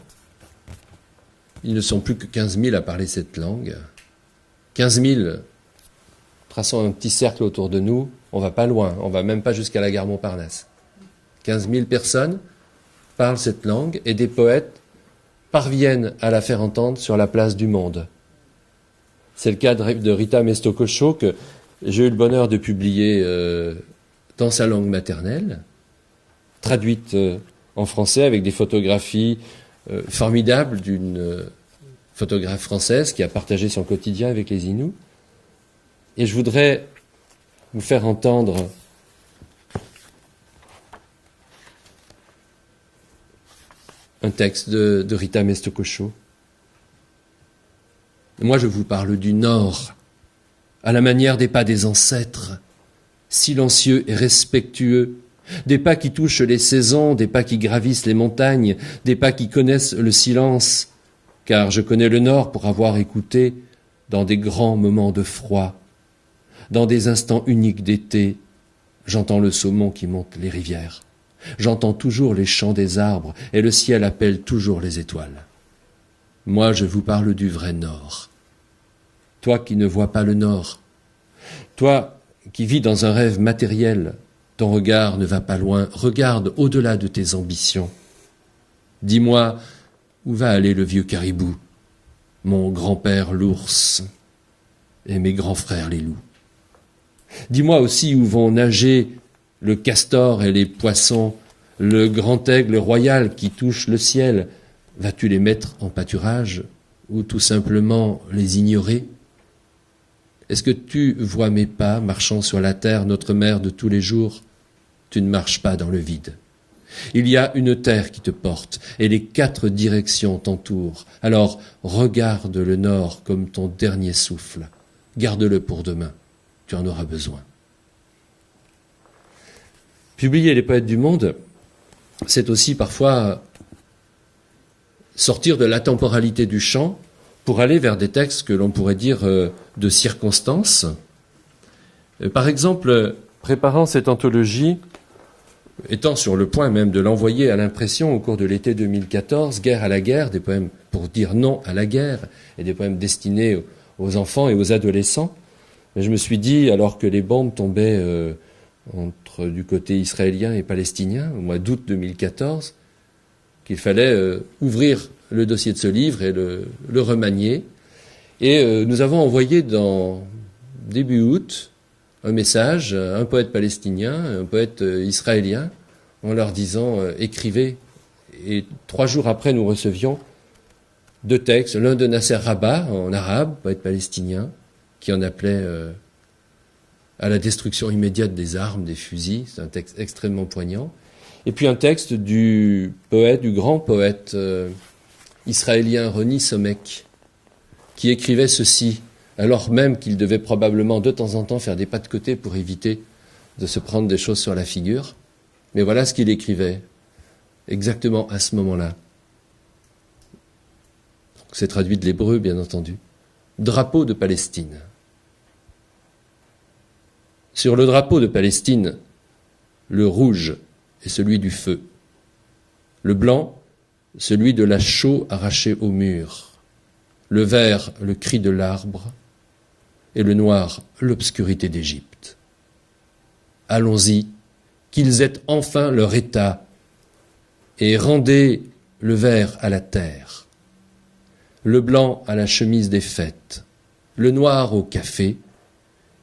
Ils ne sont plus que 15 000 à parler cette langue. 15 000, traçons un petit cercle autour de nous, on va pas loin, on va même pas jusqu'à la gare Montparnasse. 15 000 personnes parlent cette langue et des poètes parviennent à la faire entendre sur la place du monde. C'est le cas de Rita Mestokosho que j'ai eu le bonheur de publier dans sa langue maternelle, traduite en français avec des photographies formidables d'une photographe française qui a partagé son quotidien avec les Inuits. Et je voudrais vous faire entendre un texte de Rita Mestokosho. Moi, je vous parle du Nord, à la manière des pas des ancêtres, silencieux et respectueux, des pas qui touchent les saisons, des pas qui gravissent les montagnes, des pas qui connaissent le silence, car je connais le Nord pour avoir écouté, dans des grands moments de froid, dans des instants uniques d'été, j'entends le saumon qui monte les rivières. J'entends toujours les chants des arbres et le ciel appelle toujours les étoiles. Moi, je vous parle du vrai Nord. Toi qui ne vois pas le Nord, toi qui vis dans un rêve matériel, ton regard ne va pas loin, regarde au-delà de tes ambitions. Dis-moi, où va aller le vieux caribou, mon grand-père l'ours et mes grands frères les loups? Dis-moi aussi où vont nager le castor et les poissons, le grand aigle royal qui touche le ciel. Vas-tu les mettre en pâturage ou tout simplement les ignorer? Est-ce que tu vois mes pas marchant sur la terre, notre mère de tous les jours? Tu ne marches pas dans le vide. Il y a une terre qui te porte et les 4 directions t'entourent. Alors regarde le nord comme ton dernier souffle. Garde-le pour demain. Tu en auras besoin. Publier les poètes du monde, c'est aussi parfois sortir de la temporalité du chant pour aller vers des textes que l'on pourrait dire de circonstance. Par exemple, préparant cette anthologie, étant sur le point même de l'envoyer à l'impression au cours de l'été 2014, Guerre à la guerre, des poèmes pour dire non à la guerre, et des poèmes destinés aux enfants et aux adolescents, mais je me suis dit, alors que les bombes tombaient entre du côté israélien et palestinien, au mois d'août 2014, qu'il fallait ouvrir le dossier de ce livre et le remanier. Et nous avons envoyé début août un message à un poète palestinien, un poète israélien, en leur disant « écrivez ». Et 3 jours après, nous recevions 2 textes, l'un de Nasser Rabat, en arabe, poète palestinien, qui en appelait à la destruction immédiate des armes, des fusils. C'est un texte extrêmement poignant. Et puis un texte du grand poète israélien Roni Somek, qui écrivait ceci, alors même qu'il devait probablement de temps en temps faire des pas de côté pour éviter de se prendre des choses sur la figure. Mais voilà ce qu'il écrivait, exactement à ce moment-là. C'est traduit de l'hébreu, bien entendu. Drapeau de Palestine. Sur le drapeau de Palestine, le rouge est celui du feu. Le blanc, celui de la chaux arrachée au mur. Le vert, le cri de l'arbre. Et le noir, l'obscurité d'Égypte. Allons-y, qu'ils aient enfin leur état, et rendez le vert à la terre, le blanc à la chemise des fêtes, le noir au café,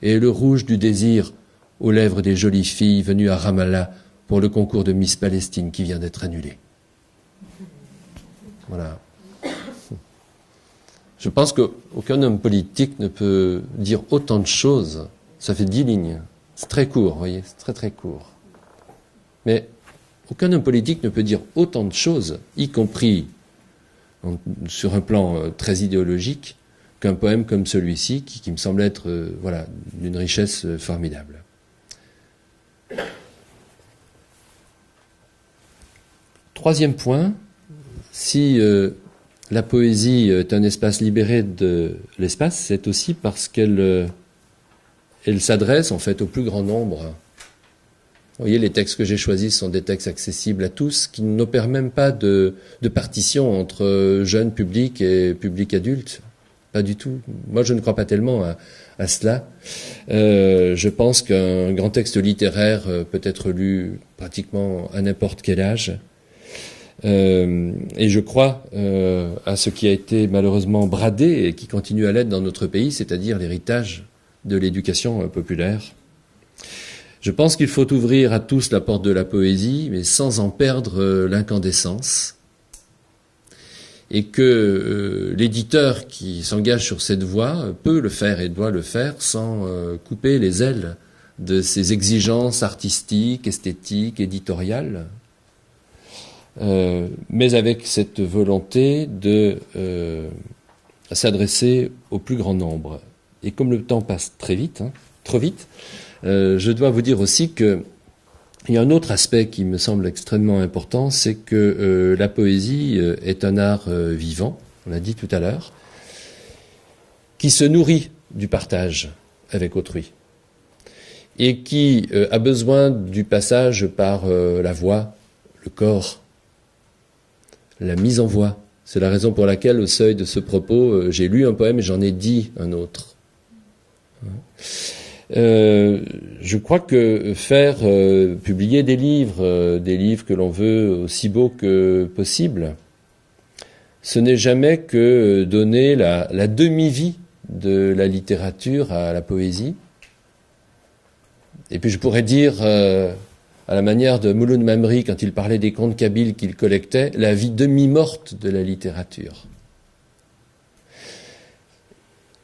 et le rouge du désir aux lèvres des jolies filles venues à Ramallah pour le concours de Miss Palestine qui vient d'être annulé. Voilà. Je pense qu'aucun homme politique ne peut dire autant de choses. Ça fait 10 lignes. C'est très court, vous voyez, c'est très très court. Mais aucun homme politique ne peut dire autant de choses, y compris sur un plan très idéologique, qu'un poème comme celui-ci, qui me semble être d'une richesse formidable. Troisième point, si la poésie est un espace libéré de l'espace, c'est aussi parce qu'elle s'adresse en fait au plus grand nombre. Vous voyez, les textes que j'ai choisis sont des textes accessibles à tous, qui n'opèrent même pas de partition entre jeunes publics et public adulte. Pas du tout. Moi, je ne crois pas tellement à cela. Je pense qu'un grand texte littéraire peut être lu pratiquement à n'importe quel âge. Et je crois à ce qui a été malheureusement bradé et qui continue à l'être dans notre pays, c'est-à-dire l'héritage de l'éducation populaire. Je pense qu'il faut ouvrir à tous la porte de la poésie, mais sans en perdre l'incandescence. Et que l'éditeur qui s'engage sur cette voie peut le faire et doit le faire sans couper les ailes de ses exigences artistiques, esthétiques, éditoriales, mais avec cette volonté de s'adresser au plus grand nombre. Et comme le temps passe très vite, trop vite, je dois vous dire aussi qu'il y a un autre aspect qui me semble extrêmement important, c'est que la poésie est un art vivant, on l'a dit tout à l'heure, qui se nourrit du partage avec autrui et qui a besoin du passage par la voix, le corps, la mise en voix. C'est la raison pour laquelle, au seuil de ce propos, j'ai lu un poème et j'en ai dit un autre. Je crois que faire publier des livres que l'on veut aussi beaux que possible, ce n'est jamais que donner la demi-vie de la littérature à la poésie. Et puis je pourrais dire, à la manière de Mouloud Mamri, quand il parlait des contes kabyles qu'il collectait, la vie demi-morte de la littérature.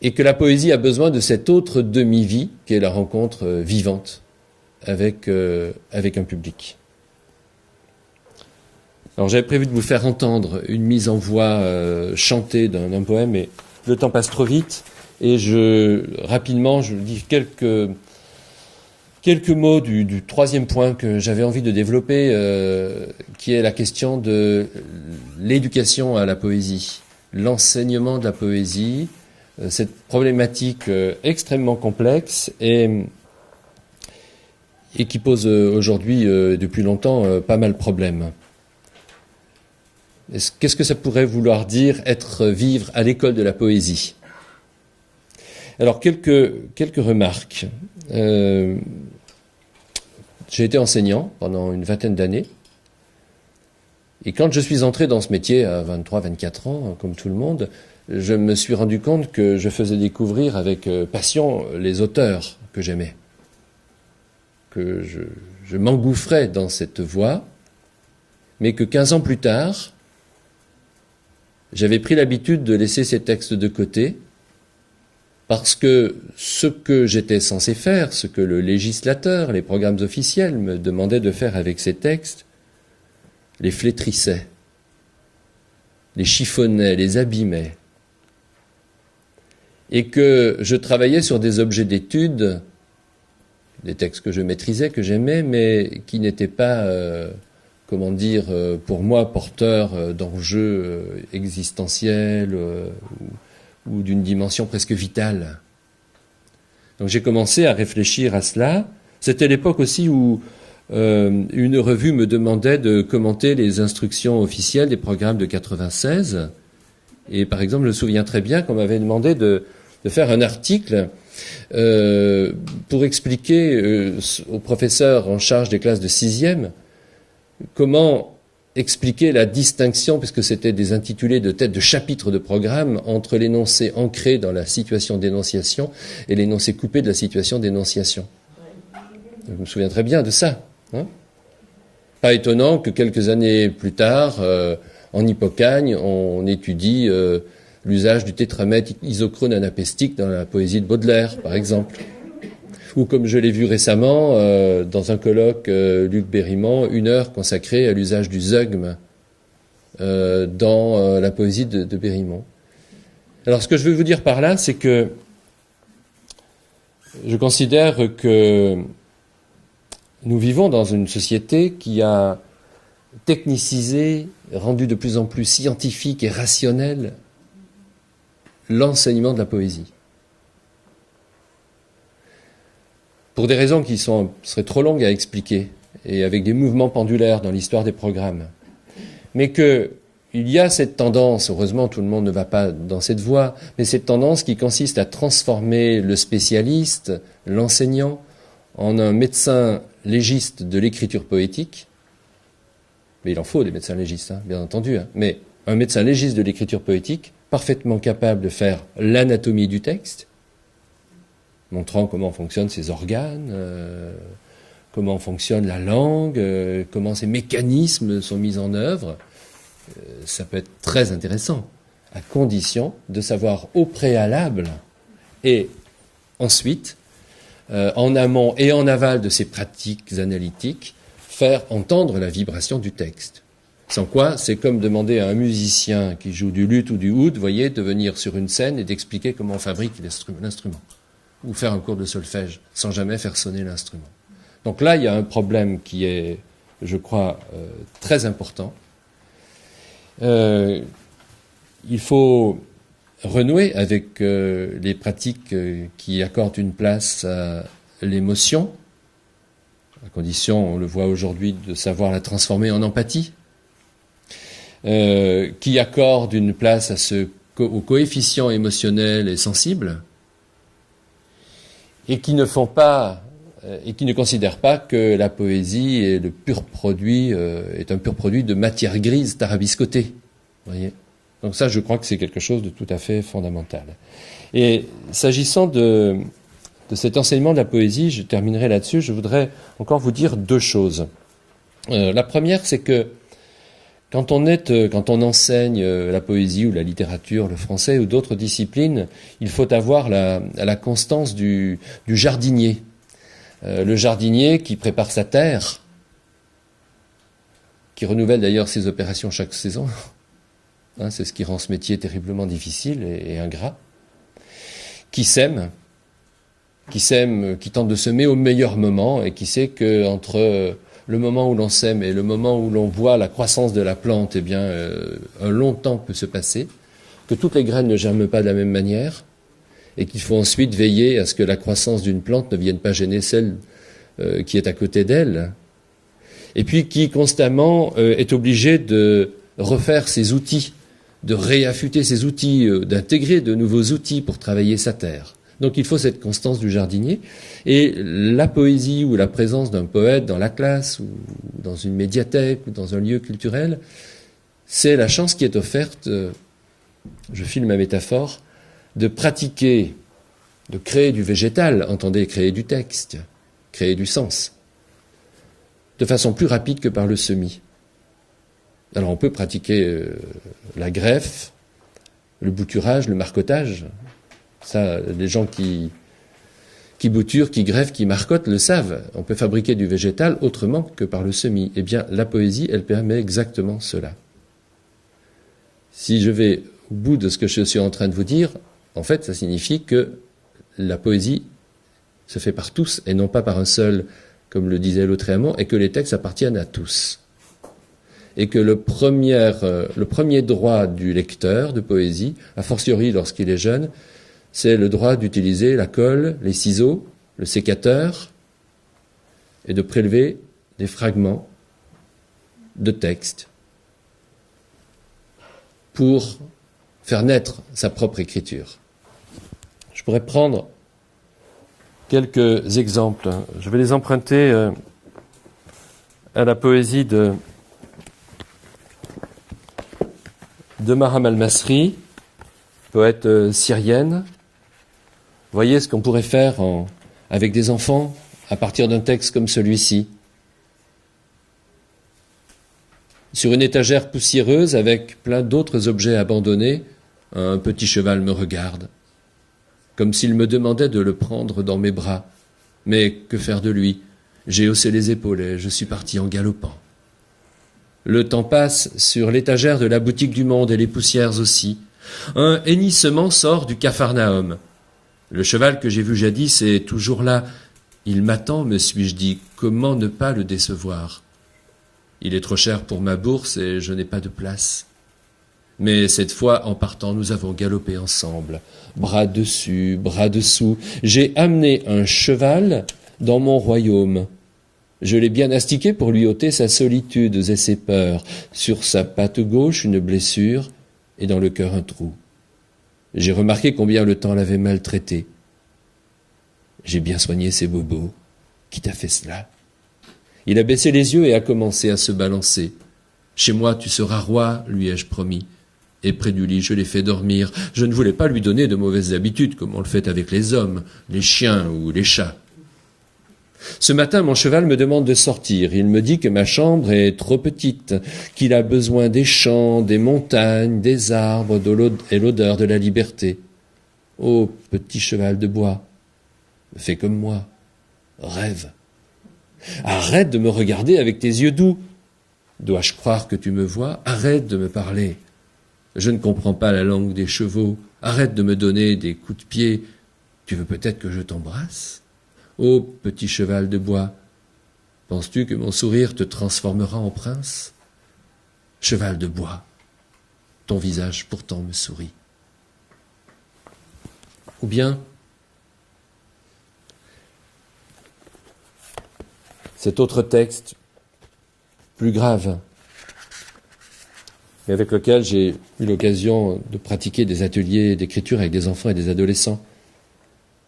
Et que la poésie a besoin de cette autre demi-vie, qui est la rencontre vivante avec un public. Alors j'avais prévu de vous faire entendre une mise en voix chantée d'un poème, mais le temps passe trop vite, et rapidement, je dis quelques mots du troisième point que j'avais envie de développer, qui est la question de l'éducation à la poésie, l'enseignement de la poésie, cette problématique extrêmement complexe et qui pose aujourd'hui, depuis longtemps, pas mal de problèmes. Qu'est-ce que ça pourrait vouloir dire vivre à l'école de la poésie? Alors, quelques remarques. J'ai été enseignant pendant une vingtaine d'années. Et quand je suis entré dans ce métier à 23, 24 ans, comme tout le monde, je me suis rendu compte que je faisais découvrir avec passion les auteurs que j'aimais. Que je m'engouffrais dans cette voie, mais que 15 ans plus tard, j'avais pris l'habitude de laisser ces textes de côté, parce que ce que j'étais censé faire, ce que le législateur, les programmes officiels me demandaient de faire avec ces textes, les flétrissait, les chiffonnait, les abîmait. Et que je travaillais sur des objets d'étude, des textes que je maîtrisais, que j'aimais, mais qui n'étaient pas, pour moi, porteurs d'enjeux existentiels ou d'une dimension presque vitale. Donc j'ai commencé à réfléchir à cela. C'était l'époque aussi où une revue me demandait de commenter les instructions officielles des programmes de 96. Et par exemple, je me souviens très bien qu'on m'avait demandé de faire un article pour expliquer aux professeurs en charge des classes de 6e comment expliquer la distinction, puisque c'était des intitulés de tête de chapitre de programme, entre l'énoncé ancré dans la situation d'énonciation et l'énoncé coupé de la situation d'énonciation. Je me souviens très bien de ça. Pas étonnant que quelques années plus tard, en Hippocagne, on étudie l'usage du tétramètre isochrone anapestique dans la poésie de Baudelaire, par exemple. Ou comme je l'ai vu récemment, dans un colloque Luc Berrimont, 1 heure consacrée à l'usage du zeugme dans la poésie de Berrimont. Alors ce que je veux vous dire par là, c'est que je considère que nous vivons dans une société qui a technicisé, rendu de plus en plus scientifique et rationnel l'enseignement de la poésie. Pour des raisons qui seraient trop longues à expliquer, et avec des mouvements pendulaires dans l'histoire des programmes. Mais qu'il y a cette tendance, heureusement tout le monde ne va pas dans cette voie, mais cette tendance qui consiste à transformer le spécialiste, l'enseignant, en un médecin légiste de l'écriture poétique. Mais il en faut des médecins légistes, bien entendu, mais un médecin légiste de l'écriture poétique, parfaitement capable de faire l'anatomie du texte, montrant comment fonctionnent ses organes, comment fonctionne la langue, comment ces mécanismes sont mis en œuvre. Ça peut être très intéressant, à condition de savoir au préalable et ensuite, en amont et en aval de ces pratiques analytiques, faire entendre la vibration du texte. Sans quoi, c'est comme demander à un musicien qui joue du luth ou du oud, vous voyez, de venir sur une scène et d'expliquer comment on fabrique l'instrument. Ou faire un cours de solfège, sans jamais faire sonner l'instrument. Donc là, il y a un problème qui est, je crois, très important. Il faut renouer avec les pratiques qui accordent une place à l'émotion, à condition, on le voit aujourd'hui, de savoir la transformer en empathie, qui accordent une place au coefficient émotionnel et sensible, et qui ne font pas, et qui ne considèrent pas que la poésie est un pur produit de matière grise tarabiscotée. Voyez. Donc ça, je crois que c'est quelque chose de tout à fait fondamental. Et s'agissant de cet enseignement de la poésie, je terminerai là-dessus, je voudrais encore vous dire deux choses. La première, c'est que quand on enseigne la poésie ou la littérature, le français ou d'autres disciplines, il faut avoir la constance du jardinier. Le jardinier qui prépare sa terre, qui renouvelle d'ailleurs ses opérations chaque saison. C'est ce qui rend ce métier terriblement difficile et ingrat. Qui sème, qui tente de semer au meilleur moment et qui sait que entre le moment où l'on sème et le moment où l'on voit la croissance de la plante, eh bien, un long temps peut se passer, que toutes les graines ne germent pas de la même manière, et qu'il faut ensuite veiller à ce que la croissance d'une plante ne vienne pas gêner celle qui est à côté d'elle, et puis qui constamment est obligé de refaire ses outils, de réaffûter ses outils, d'intégrer de nouveaux outils pour travailler sa terre. Donc il faut cette constance du jardinier, et la poésie ou la présence d'un poète dans la classe, ou dans une médiathèque, ou dans un lieu culturel, c'est la chance qui est offerte, je file ma métaphore, de pratiquer, de créer du végétal, entendez, créer du texte, créer du sens, de façon plus rapide que par le semis. Alors on peut pratiquer la greffe, le bouturage, le marcottage. Ça, les gens qui bouturent, qui greffent, qui marcotent le savent. On peut fabriquer du végétal autrement que par le semis. Eh bien, la poésie, elle permet exactement cela. Si je vais au bout de ce que je suis en train de vous dire, en fait, ça signifie que la poésie se fait par tous et non pas par un seul, comme le disait Lautréamont, et que les textes appartiennent à tous. Et que le premier droit du lecteur de poésie, a fortiori lorsqu'il est jeune, c'est le droit d'utiliser la colle, les ciseaux, le sécateur, et de prélever des fragments de texte pour faire naître sa propre écriture. Je pourrais prendre quelques exemples. Je vais les emprunter à la poésie de Maham al-Masri, poète syrienne. Voyez ce qu'on pourrait faire avec des enfants à partir d'un texte comme celui-ci. Sur une étagère poussiéreuse avec plein d'autres objets abandonnés, un petit cheval me regarde, comme s'il me demandait de le prendre dans mes bras. Mais que faire de lui? J'ai haussé les épaules et je suis parti en galopant. Le temps passe sur l'étagère de la boutique du Monde et les poussières aussi. Un hennissement sort du Capharnaüm. Le cheval que j'ai vu jadis est toujours là. Il m'attend, me suis-je dit. Comment ne pas le décevoir? Il est trop cher pour ma bourse et je n'ai pas de place. Mais cette fois, en partant, nous avons galopé ensemble, bras dessus, bras dessous. J'ai amené un cheval dans mon royaume. Je l'ai bien astiqué pour lui ôter sa solitude et ses peurs. Sur sa patte gauche, une blessure, et dans le cœur un trou. J'ai remarqué combien le temps l'avait maltraité. J'ai bien soigné ses bobos. Qui t'a fait cela? Il a baissé les yeux et a commencé à se balancer. Chez moi, tu seras roi, lui ai-je promis. Et près du lit, je l'ai fait dormir. Je ne voulais pas lui donner de mauvaises habitudes, comme on le fait avec les hommes, les chiens ou les chats. Ce matin, mon cheval me demande de sortir. Il me dit que ma chambre est trop petite, qu'il a besoin des champs, des montagnes, des arbres et l'odeur de la liberté. Ô petit cheval de bois, fais comme moi, rêve. Arrête de me regarder avec tes yeux doux. Dois-je croire que tu me vois? Arrête de me parler. Je ne comprends pas la langue des chevaux. Arrête de me donner des coups de pied. Tu veux peut-être que je t'embrasse? Ô petit cheval de bois, penses-tu que mon sourire te transformera en prince? Cheval de bois, ton visage pourtant me sourit. Ou bien, cet autre texte, plus grave, et avec lequel j'ai eu l'occasion de pratiquer des ateliers d'écriture avec des enfants et des adolescents.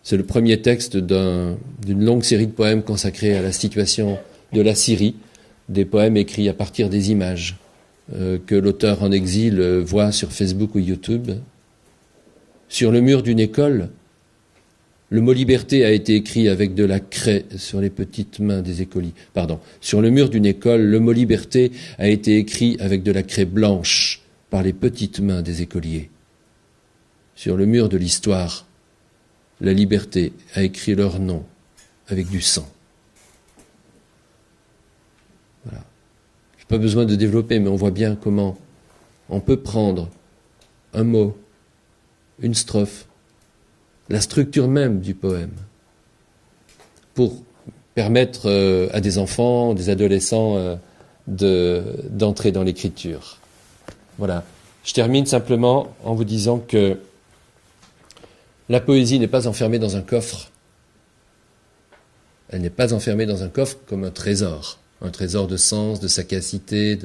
C'est le premier texte d'une longue série de poèmes consacrés à la situation de la Syrie, des poèmes écrits à partir des images que l'auteur en exil voit sur Facebook ou YouTube. Sur le mur d'une école, le mot liberté a été écrit avec de la craie sur les petites mains des écoliers. Sur le mur d'une école, le mot liberté a été écrit avec de la craie blanche par les petites mains des écoliers. Sur le mur de l'histoire, la liberté a écrit leur nom avec du sang. Voilà. Je n'ai pas besoin de développer, mais on voit bien comment on peut prendre un mot, une strophe, la structure même du poème, pour permettre à des enfants, des adolescents d'entrer dans l'écriture. Voilà. Je termine simplement en vous disant que la poésie n'est pas enfermée dans un coffre. Elle n'est pas enfermée dans un coffre comme un trésor de sens, de sagacité,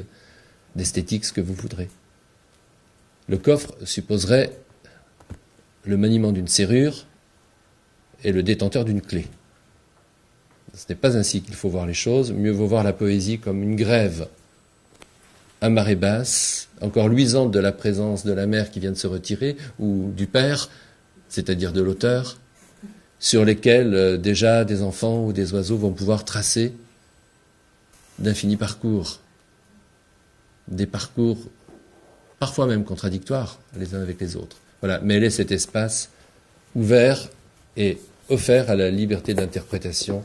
d'esthétique, ce que vous voudrez. Le coffre supposerait le maniement d'une serrure et le détenteur d'une clé. Ce n'est pas ainsi qu'il faut voir les choses. Mieux vaut voir la poésie comme une grève à marée basse, encore luisante de la présence de la mère qui vient de se retirer, ou du père, c'est-à-dire de l'auteur, sur lesquels déjà des enfants ou des oiseaux vont pouvoir tracer d'infinis parcours, des parcours parfois même contradictoires les uns avec les autres. Voilà, mêler cet espace ouvert et offert à la liberté d'interprétation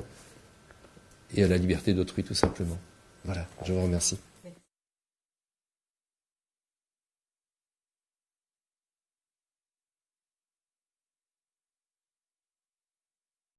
et à la liberté d'autrui tout simplement. Voilà, je vous remercie.